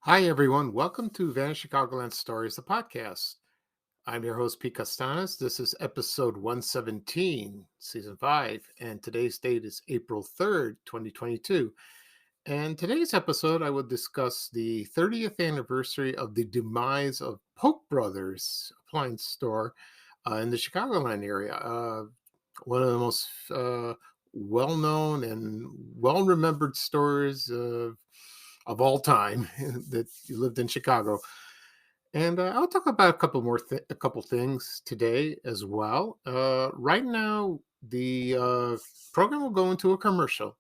Hi, everyone. Welcome to Vanished Chicagoland Stories, the podcast. I'm your host, Pete Castanes. This is episode 117, season 5, and today's date is April 3rd, 2022. And today's episode, I will discuss the 30th anniversary of the demise of Polk Brothers Appliance Store in the Chicagoland area. One of the most well known and well remembered stores of all time that lived in Chicago. And I'll talk about a couple things today as well. Right now, the program will go into a commercial,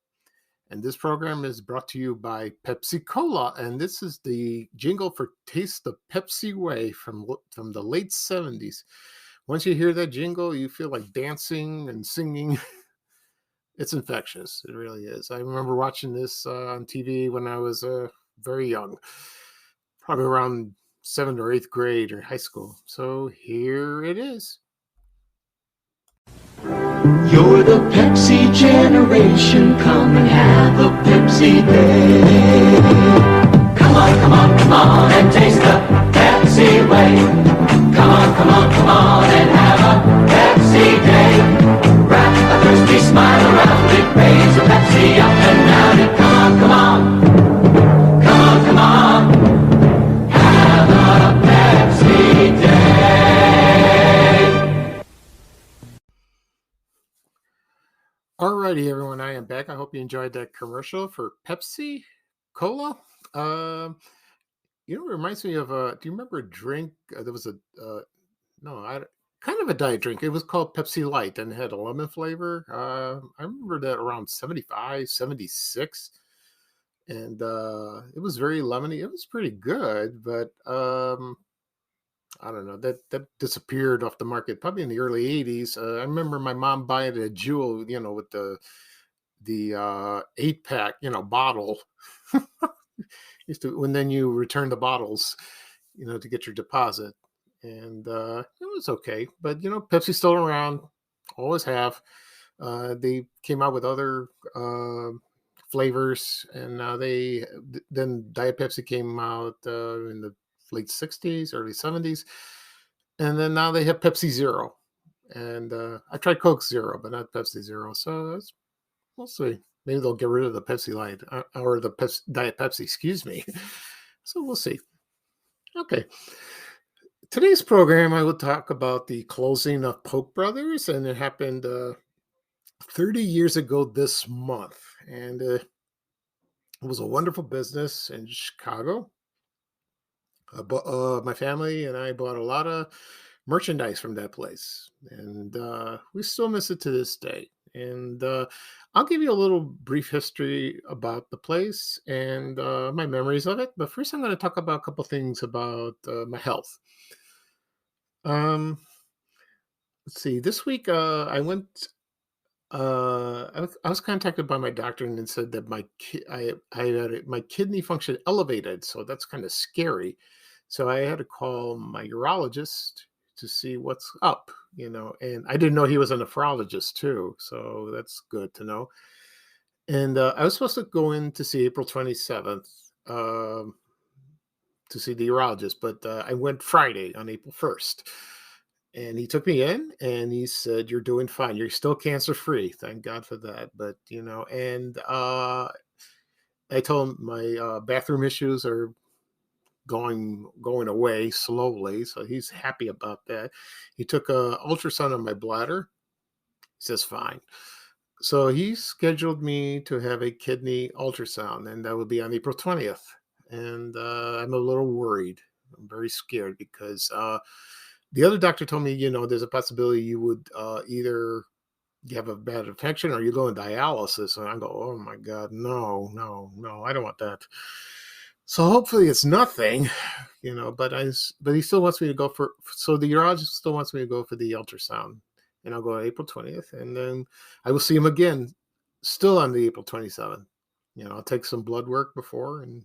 and this program is brought to you by Pepsi Cola, and this is the jingle for "Taste the Pepsi Way" from the late '70s. Once you hear that jingle, you feel like dancing and singing. It's infectious. It really is. I remember watching this on TV when I was very young, probably around seventh or eighth grade or high school. So here it is. You're the Pepsi generation, come and have a Pepsi day. Come on, and taste the Pepsi way. Come on, and have a Pepsi day. Wrap a thirsty smile around it, raise a Pepsi up and down it. Come on, have a Pepsi day. Alrighty, everyone, I am back. I hope you enjoyed that commercial for Pepsi Cola. It reminds me of do you remember a drink? There was a no, I kind of a diet drink. It was called Pepsi Light and it had a lemon flavor. I remember that around 75, 76, and it was very lemony. It was pretty good, but I don't know, that disappeared off the market probably in the early '80s. I remember my mom buying a Jewel, with the 8 pack, bottle. Used to when then you return the bottles, to get your deposit, and it was okay. But Pepsi's still around, always have. They came out with other flavors, and then Diet Pepsi came out in the late '60s, early '70s, and then now they have Pepsi Zero. And I tried Coke Zero, but not Pepsi Zero. So we'll see. Maybe they'll get rid of the Pepsi Light or the Diet Pepsi, excuse me. So we'll see. Okay. Today's program, I will talk about the closing of Polk Brothers, and it happened 30 years ago this month. And it was a wonderful business in Chicago. My family and I bought a lot of merchandise from that place, and we still miss it to this day. And I'll give you a little brief history about the place and my memories of it. But first, I'm going to talk about a couple things about my health. Um, let's see. This week, I went. I was contacted by my doctor and it said that I had my kidney function elevated, so that's kind of scary. So I had to call my urologist to see what's up, and I didn't know he was a nephrologist too, so that's good to know. And I was supposed to go in to see April 27th to see the urologist, but I went Friday on April 1st. And he took me in and he said, "You're doing fine. You're still cancer free. Thank God for that." But, and I told him my bathroom issues are going away slowly. So he's happy about that. He took a ultrasound on my bladder. He says, "Fine." So he scheduled me to have a kidney ultrasound, and that will be on April 20th. And I'm a little worried. I'm very scared because the other doctor told me, there's a possibility you would either you have a bad infection or you go in dialysis. And I go, "Oh my God, no, no, no, I don't want that." So hopefully it's nothing, but he still wants me to go so the urologist still wants me to go for the ultrasound, and I'll go on April 20th. And then I will see him again, still on the April 27th. I'll take some blood work before, and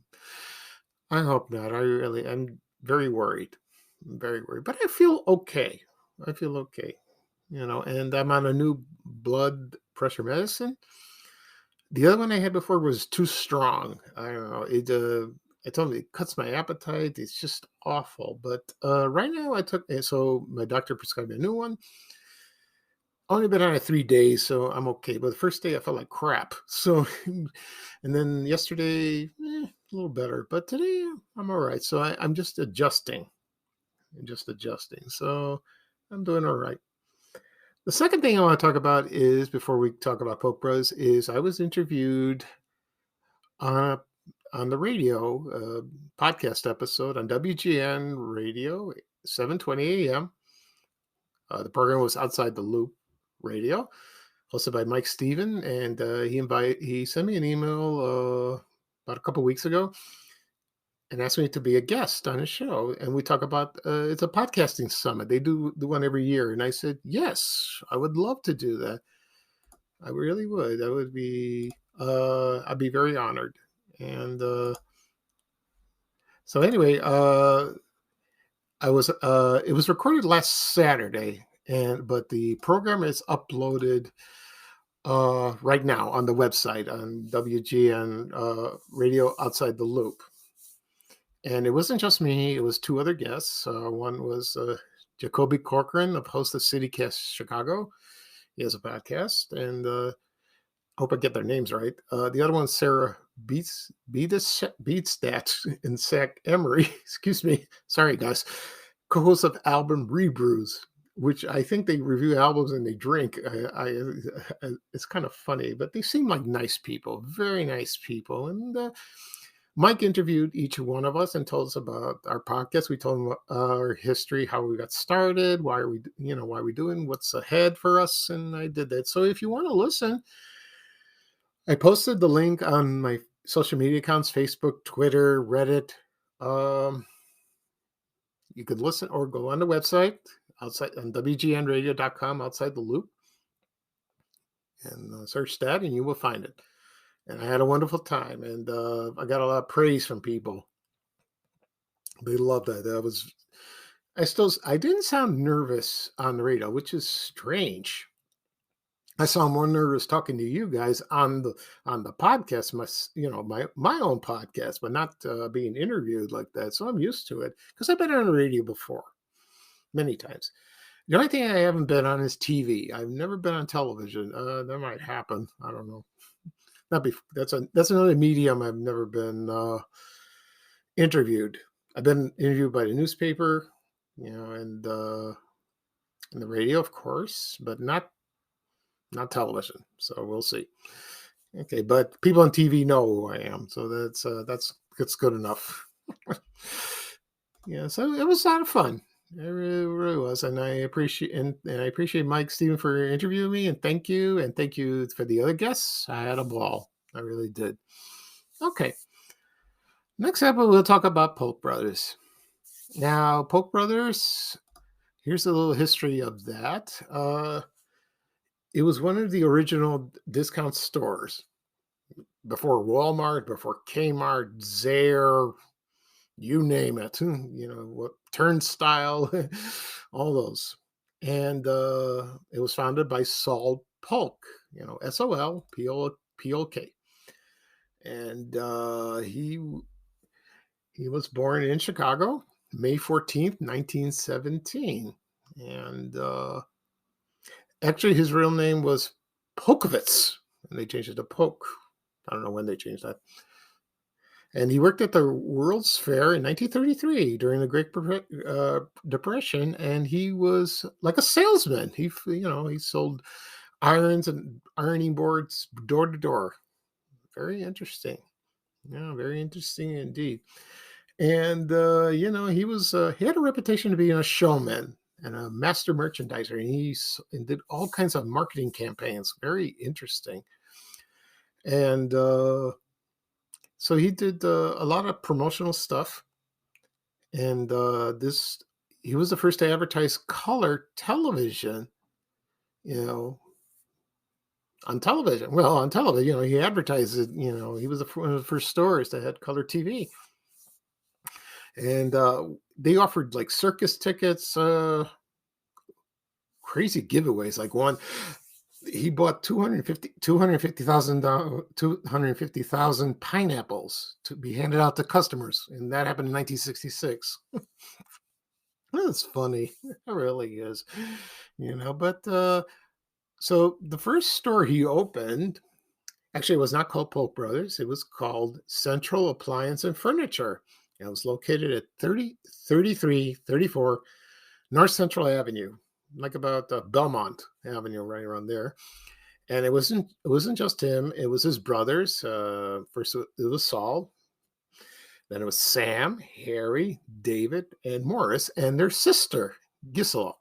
I hope not. I'm very worried. I'm very worried, but I feel okay. I feel okay, and I'm on a new blood pressure medicine. The other one I had before was too strong. I don't know. I told him it cuts my appetite. It's just awful. But right now, so my doctor prescribed me a new one. Only been on it 3 days, so I'm okay. But the first day, I felt like crap. So, and then yesterday, a little better. But today, I'm all right. So I'm just adjusting. I'm just adjusting. So I'm doing all right. The second thing I want to talk about is before we talk about Polk Brothers is I was interviewed on on the radio podcast episode on WGN Radio 7:20 a.m. The program was Outside the Loop Radio, hosted by Mike Steven, and he sent me an email about a couple weeks ago and asked me to be a guest on his show. And we talk about it's a podcasting summit. They do the one every year, and I said yes, I would love to do that. I really would. That would be I'd be very honored. And so anyway, it was recorded last Saturday, but the program is uploaded right now on the website on WGN Radio Outside the Loop. And it wasn't just me; it was two other guests. One was Jacoby Corcoran of Host of CityCast Chicago. He has a podcast, and hope I get their names right. The other one's Sarah Beatstat and Zach Emery. Excuse me. Sorry, guys. Co-host of Album Rebrews, which I think they review albums and they drink. It's kind of funny, but they seem like nice people, very nice people. And Mike interviewed each one of us and told us about our podcast. We told him our history, how we got started, why are we doing, what's ahead for us, and I did that. So if you want to listen, I posted the link on my social media accounts, Facebook, Twitter, Reddit. You could listen or go on the website outside on WGNradio.com, Outside the Loop, and search that and you will find it. And I had a wonderful time, and I got a lot of praise from people. They loved that. I didn't sound nervous on the radio, which is strange. I sound more nervous talking to you guys on the podcast, my own podcast, but not being interviewed like that. So I'm used to it because I've been on the radio before many times. The only thing I haven't been on is TV. I've never been on television. That might happen. I don't know. That's another medium I've never been interviewed. I've been interviewed by the newspaper, and the radio, of course, but not television. So we'll see. Okay, but people on TV know who I am, so that's good enough. Yeah, so it was a lot of fun. It really was, and I appreciate Mike Steven for interviewing me, and thank you for the other guests. I had a ball. I really did. Okay. Next up, we'll talk about Polk Brothers. Now, Polk Brothers, here's a little history of that. It was one of the original discount stores before Walmart, before Kmart, Zayre, you name it. What Turnstile, all those. And it was founded by Saul Polk, SOLPOK. And he was born in Chicago, May 14th, 1917. And actually, his real name was Polkowitz, and they changed it to Polk. I don't know when they changed that. And he worked at the World's Fair in 1933 during the Great Depression, and he was like a salesman. He sold irons and ironing boards door to door. Very interesting. Yeah, very interesting indeed. And he had a reputation of being a showman and a master merchandiser, and did all kinds of marketing campaigns. Very interesting. And so he did a lot of promotional stuff, and he was the first to advertise color television, on television. Well, on television, he advertised it. He was one of the first stores that had color TV, and they offered like circus tickets, crazy giveaways. Like He bought 250,000 pineapples to be handed out to customers, and that happened in 1966. That's funny. It really is, But so the first store he opened, actually, it was not called Polk Brothers. It was called Central Appliance and Furniture. It was located at 3334 North Central Avenue, like about Belmont Avenue, right around there. And it wasn't just him; it was his brothers. First, it was Saul. Then it was Sam, Harry, David, and Morris, and their sister Gisela.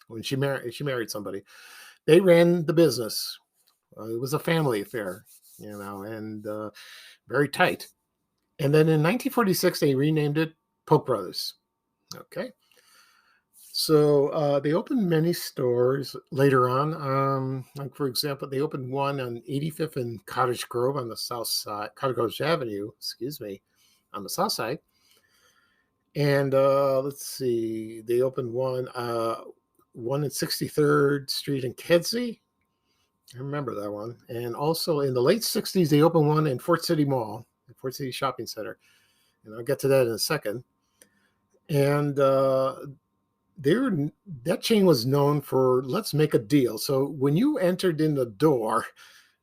When she married somebody, they ran the business. It was a family affair, and very tight. And then in 1946, they renamed it Polk Brothers. Okay. So they opened many stores later on. Like, for example, they opened one on 85th and Cottage Grove on the south side, Cottage Grove Avenue, excuse me, on the south side. And let's see, they opened one at 63rd Street in Kedzie. I remember that one. And also in the late 60s, they opened one in Fort City Mall, the Fort City Shopping Center. And I'll get to that in a second. And that chain was known for, let's make a deal. So when you entered in the door,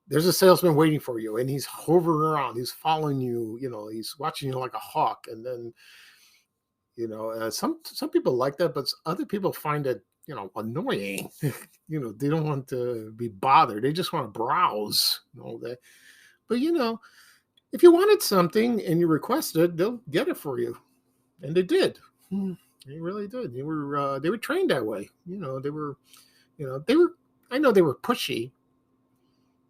there's a salesman waiting for you, and he's hovering around, he's following you, he's watching you like a hawk. And then, some people like that, but other people find it, annoying. They don't want to be bothered. They just want to browse and all that. But if you wanted something and you requested, they'll get it for you, and they did. They really did. They were trained that way. They were. I know they were pushy,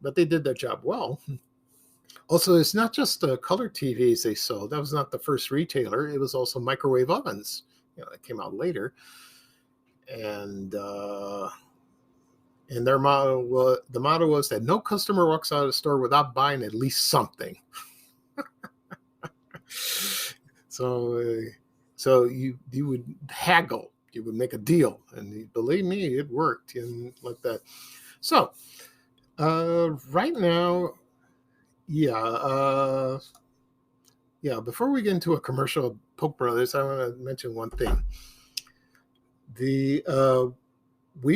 but they did their job well. Also, it's not just color TVs they sold. That was not the first retailer. It was also microwave ovens. That came out later. And their the motto was that no customer walks out of the store without buying at least something. So you would haggle, you would make a deal, and believe me, it worked, and like that. So right now, before we get into a commercial of Polk Brothers, I want to mention one thing. We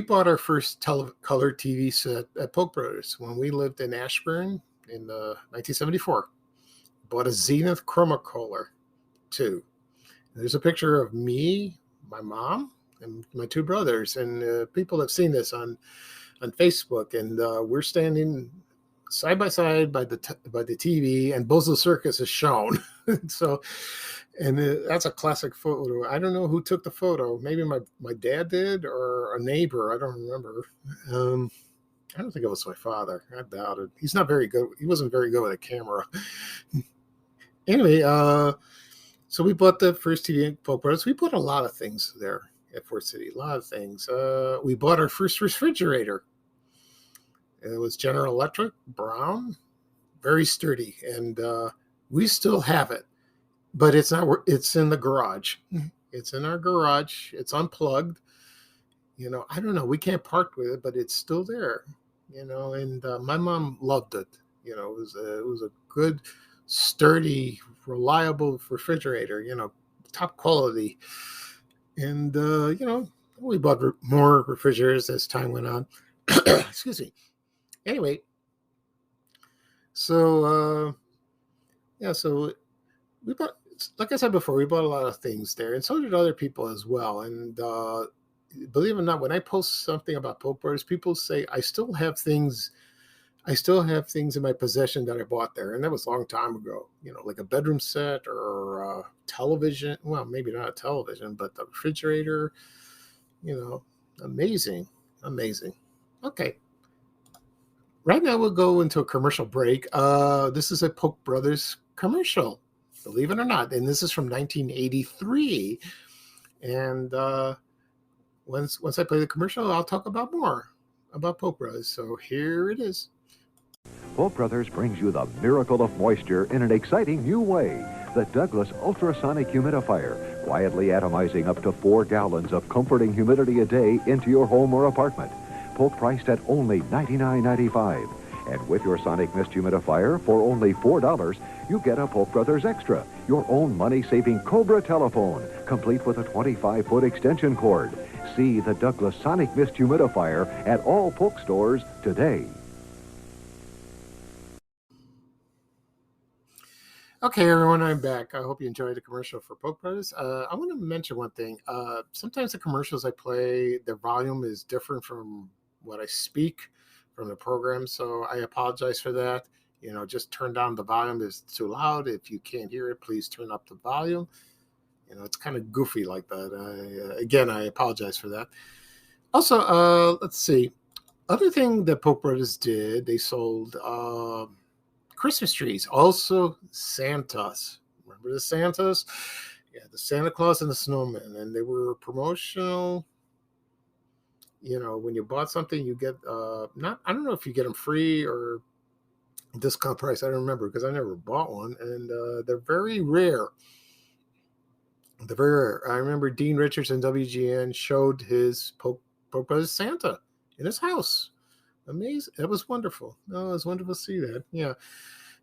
bought our first color TV set at Polk Brothers when we lived in Ashburn in 1974. Bought a Zenith Chromacolor too. There's a picture of me, my mom, and my two brothers, and people have seen this on Facebook. And we're standing side by side by the TV, and Bozo Circus is shown. So, and that's a classic photo. I don't know who took the photo. Maybe my dad did, or a neighbor. I don't remember. I don't think it was my father. I doubt it. He's not very good. He wasn't very good with a camera. Anyway, so we bought the first TV at Polk Brothers. We bought a lot of things there at Fort City. A lot of things. We bought our first refrigerator. It was General Electric, brown, very sturdy, and we still have it. But it's not. It's in the garage. It's in our garage. It's unplugged. I don't know. We can't park with it, but it's still there. And my mom loved it. It was a good, sturdy, reliable refrigerator. Top quality. And we bought more refrigerators as time went on. Excuse me. Anyway, so so we bought, like I said before, we bought a lot of things there, and so did other people as well. And believe it or not, when I post something about Polk Brothers, people say I still have things in my possession that I bought there, and that was a long time ago. Like a bedroom set or television. Well, maybe not a television, but the refrigerator. Amazing. Okay. Right now, we'll go into a commercial break. This is a Polk Brothers commercial, believe it or not. And this is from 1983. And once I play the commercial, I'll talk about more about Polk Brothers. So here it is. Polk Brothers brings you the miracle of moisture in an exciting new way. The Douglas Ultrasonic Humidifier, quietly atomizing up to 4 gallons of comforting humidity a day into your home or apartment. Polk priced at only $99.95. And with your Sonic Mist Humidifier for only $4, you get a Polk Brothers Extra, your own money-saving Cobra telephone, complete with a 25-foot extension cord. See the Douglas Sonic Mist Humidifier at all Polk stores today. Okay, everyone, I'm back. I hope you enjoyed the commercial for Polk Brothers. I want to mention one thing. Sometimes the commercials I play, the volume is different from what I speak from the program, so I apologize for that. Just turn down the volume if it's too loud. If you can't hear it, please turn up the volume. It's kind of goofy like that. Again, I apologize for that. Also, let's see. Other thing that Polk Brothers did, they sold Christmas trees, also Santas. Remember the Santas? Yeah, the Santa Claus and the Snowman, and they were promotional. When you bought something, you get not. I don't know if you get them free or discount price. I don't remember because I never bought one, and they're very rare. They're very rare. I remember Dean Richards and WGN showed his Polk Brothers Santa in his house. Amazing! It was wonderful. Oh, it was wonderful to see that. Yeah.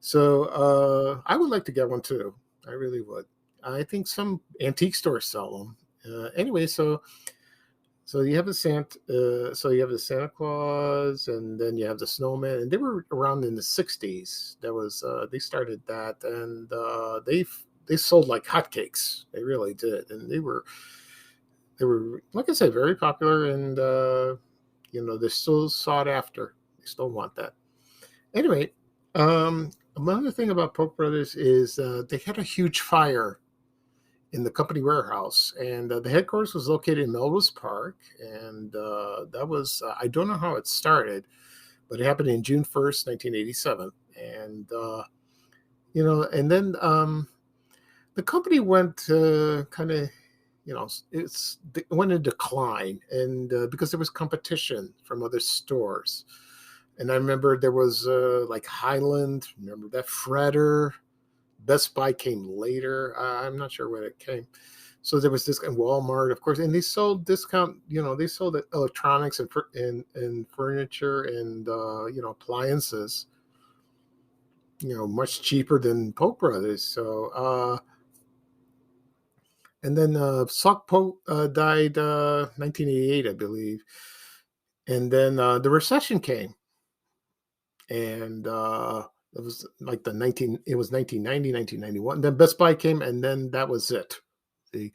So I would like to get one too. I really would. I think some antique stores sell them. Anyway, so you have the Santa Claus, and then you have the Snowman, and they were around in the '60s. That was they started that, and they sold like hotcakes. They really did, and they were like I said, very popular, and they're still sought after. They still want that. Anyway, another thing about Polk Brothers is they had a huge fire in the company warehouse, and the headquarters was located in Melrose Park, and that was I don't know how it started, but it happened in June 1st, 1987, and and then the company went kind of it went in decline, and because there was competition from other stores. And I remember there was like Highland, remember that Fredder. Best Buy came later. I'm not sure when it came. So there was this, and Walmart, of course, and they sold discount. They sold electronics and furniture and appliances. Much cheaper than Polk Brothers. So and then Sock Polk died 1988, I believe, and then the recession came, and it was like it was 1990, 1991. Then Best Buy came, and then that was it. They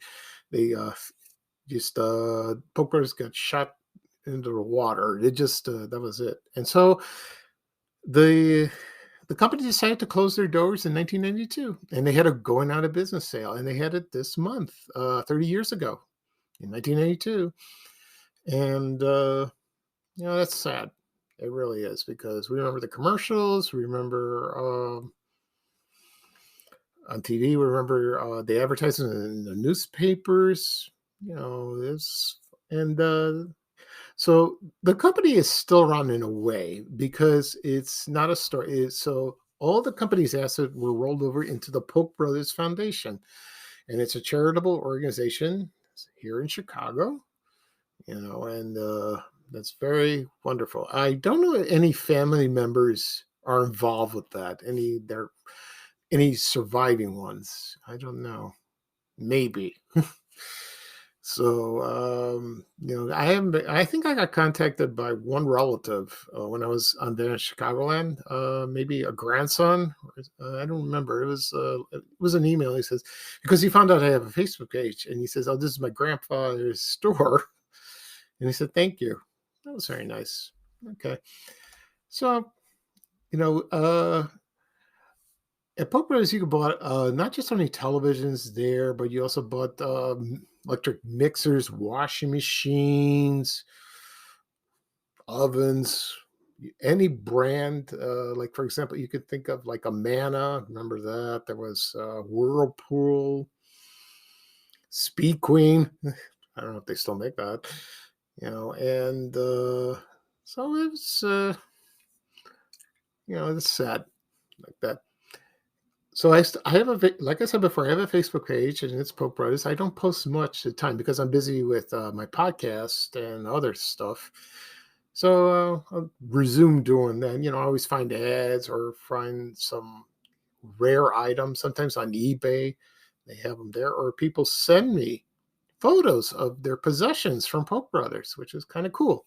just Polk Brothers got shot into the water. It just that was it. And so the company decided to close their doors in 1992, and they had a going out of business sale, and they had it this month, 30 years ago, in 1992. And that's sad. It really is, because we remember the commercials. We remember on TV. We remember the advertisements in the newspapers. So the company is still around in a way because it's not a store. So all the company's assets were rolled over into the Polk Brothers Foundation, and it's a charitable organization here in Chicago. And that's very wonderful. I don't know if any family members are involved with that. Any surviving ones? I don't know. Maybe. So I think I got contacted by one relative when I was on there in Chicagoland. Maybe a grandson. I don't remember. It was an email. He says, because he found out I have a Facebook page, and he says, "Oh, this is my grandfather's store." And he said, "Thank you." That was very nice. Okay. So, at Polk Brothers, you could buy not just only televisions there, but you also bought electric mixers, washing machines, ovens, any brand. Like, for example, you could think of like a Manna. Remember that? There was Whirlpool, Speed Queen. I don't know if they still make that. And so it's it's sad like that. So I have like I said before, I have a Facebook page, and it's Polk Brothers. I don't post much at the time because I'm busy with my podcast and other stuff. So I'll resume doing that. I always find ads or find some rare items, sometimes on eBay. They have them there, or people send me photos of their possessions from Polk Brothers, which is kind of cool.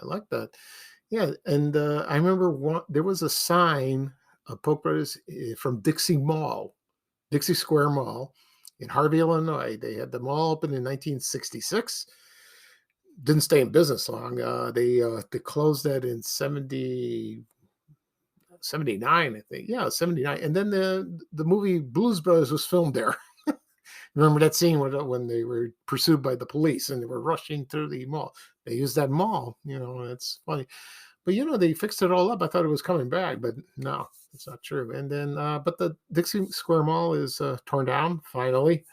I like that. Yeah, and I remember there was a sign of Polk Brothers from Dixie Square Mall in Harvey, Illinois. They had the mall open in 1966. Didn't stay in business long. They closed that in 79, I think. Yeah, 79. And then the movie Blues Brothers was filmed there. Remember that scene when they were pursued by the police and they were rushing through the mall? They used that mall, and it's funny. But they fixed it all up. I thought it was coming back, but no, it's not true. And then, but the Dixie Square Mall is torn down finally.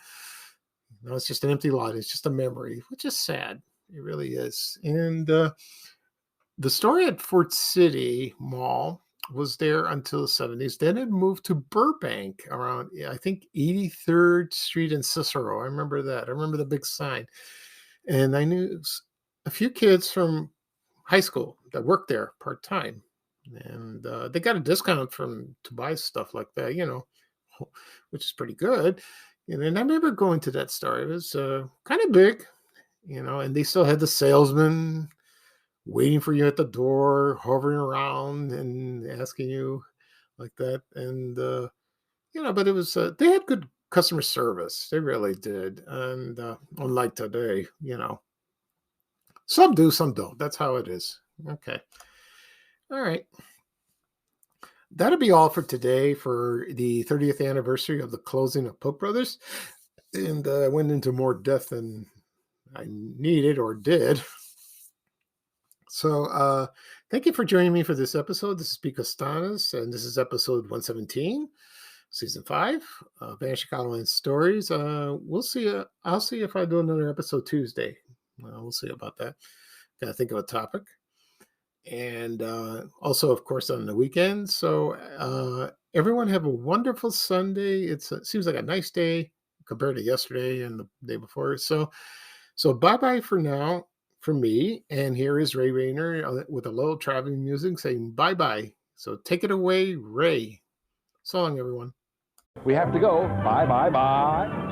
No, it's just an empty lot. It's just a memory, which is sad. It really is. And the store at Fort City Mall was there until the 70s. Then it moved to Burbank around, yeah, I think 83rd Street and Cicero. I remember that. I remember the big sign. And I knew a few kids from high school that worked there part time. And they got a discount to buy stuff like that, which is pretty good. And I remember going to that store. It was kind of big, and they still had the salesman waiting for you at the door, hovering around and asking you like that. And, but it was, they had good customer service. They really did. And unlike today, some do, some don't. That's how it is. Okay. All right. That'll be all for today for the 30th anniversary of the closing of Polk Brothers. And I went into more depth than I needed or did. So thank you for joining me for this episode. This is Picostanas, and this is episode 117, season 5 of Vanishing Colorland Stories. We'll see. I'll see if I do another episode Tuesday. We'll see about that. Got to think of a topic. And also, of course, on the weekend. So everyone have a wonderful Sunday. It seems like a nice day compared to yesterday and the day before. So bye-bye for now from me. And here is Ray Rayner with a little traveling music saying bye-bye. So take it away, Ray. So long, everyone. We have to go. Bye, bye, bye.